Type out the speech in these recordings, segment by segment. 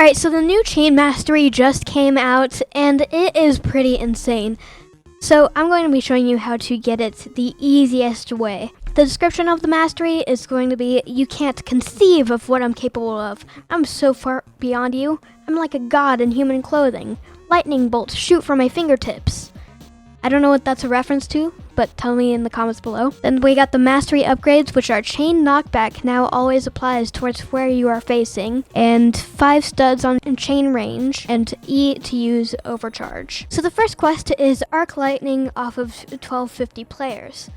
Alright, so the new chain mastery just came out, and it is pretty insane. So I'm going to be showing you how to get it the easiest way. The description of the mastery is going to be, you can't conceive of what I'm capable of. I'm so far beyond you. I'm like a god in human clothing. Lightning bolts shoot from my fingertips. I don't know what that's a reference to, but tell me in the comments below. Then we got the mastery upgrades, which are chain knockback now always applies towards where you are facing, and 5 studs on chain range, and E to use overcharge. So the first quest is arc lightning off of 1250 players.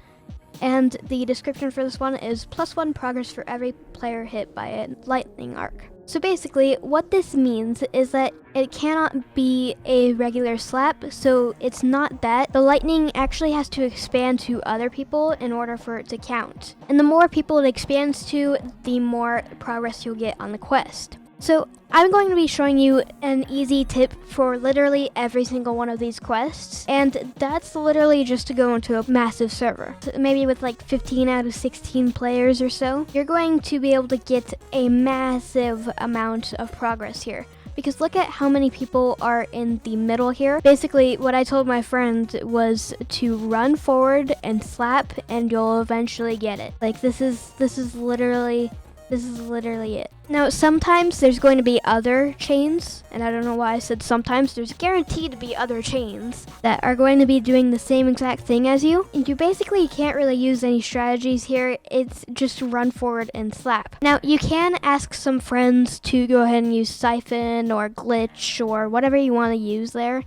And the description for this one is +1 progress for every player hit by a lightning arc. So basically, what this means is that it cannot be a regular slap, so it's not that. The lightning actually has to expand to other people in order for it to count. And the more people it expands to, the more progress you'll get on the quest. So I'm going to be showing you an easy tip for literally every single one of these quests, and that's literally just to go into a massive server. So maybe with like 15 out of 16 players or so, you're going to be able to get a massive amount of progress here. Because look at how many people are in the middle here. Basically, what I told my friend was to run forward and slap, and you'll eventually get it. Like this is literally it. Now, sometimes there's going to be other chains, and I don't know why I said sometimes. There's guaranteed to be other chains that are going to be doing the same exact thing as you. And you basically can't really use any strategies here. It's just run forward and slap. Now, you can ask some friends to go ahead and use siphon or glitch or whatever you want to use there.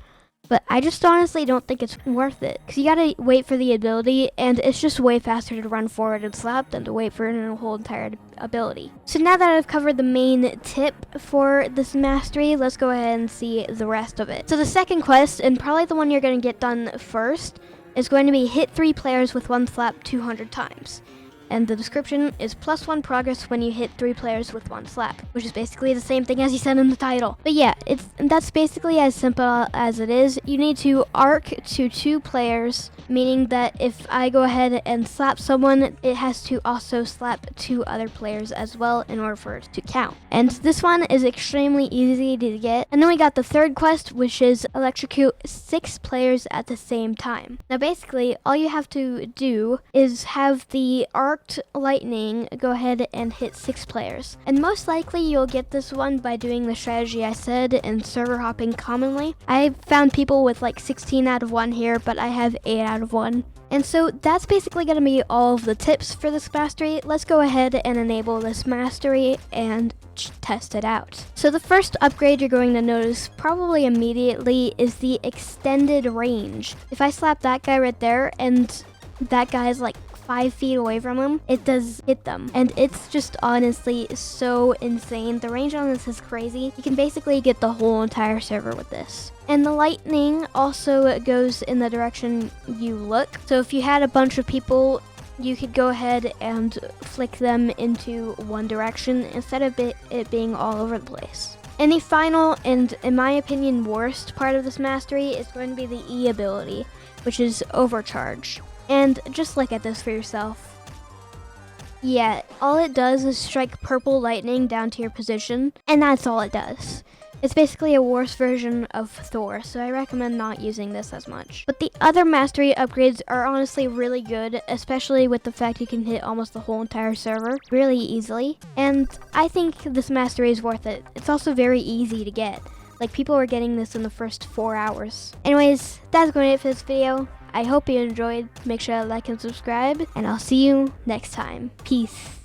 But I just honestly don't think it's worth it. Because you gotta wait for the ability, and it's just way faster to run forward and slap than to wait for a whole entire ability. So now that I've covered the main tip for this mastery, let's go ahead and see the rest of it. So the second quest, and probably the one you're gonna get done first, is going to be hit 3 players with 1 slap 200 times. And the description is +1 progress when you hit 3 players with 1 slap, which is basically the same thing as you said in the title. But yeah, that's basically as simple as it is. You need to arc to 2 players, meaning that if I go ahead and slap someone, it has to also slap 2 other players as well in order for it to count. And this one is extremely easy to get. And then we got the third quest, which is electrocute 6 players at the same time. Now basically, all you have to do is have the arc lightning go ahead and hit 6 players. And most likely you'll get this one by doing the strategy I said and server hopping commonly. I found people with like 16 out of 1 here, but I have 8 out of 1. And so that's basically going to be all of the tips for this mastery. Let's go ahead and enable this mastery and test it out. So the first upgrade you're going to notice probably immediately is the extended range. If I slap that guy right there and that guy is like 5 feet away from him, it does hit them. And it's just honestly so insane. The range on this is crazy. You can basically get the whole entire server with this. And the lightning also goes in the direction you look. So if you had a bunch of people, you could go ahead and flick them into one direction instead of it being all over the place. And the final, and in my opinion worst part of this mastery is going to be the E ability, which is overcharge. And just look at this for yourself. Yeah, all it does is strike purple lightning down to your position, and that's all it does. It's basically a worse version of Thor, so I recommend not using this as much. But the other mastery upgrades are honestly really good, especially with the fact you can hit almost the whole entire server really easily. And I think this mastery is worth it. It's also very easy to get. Like, people are getting this in the first 4 hours. Anyways, that's going to be it for this video. I hope you enjoyed. Make sure to like and subscribe, and I'll see you next time. Peace.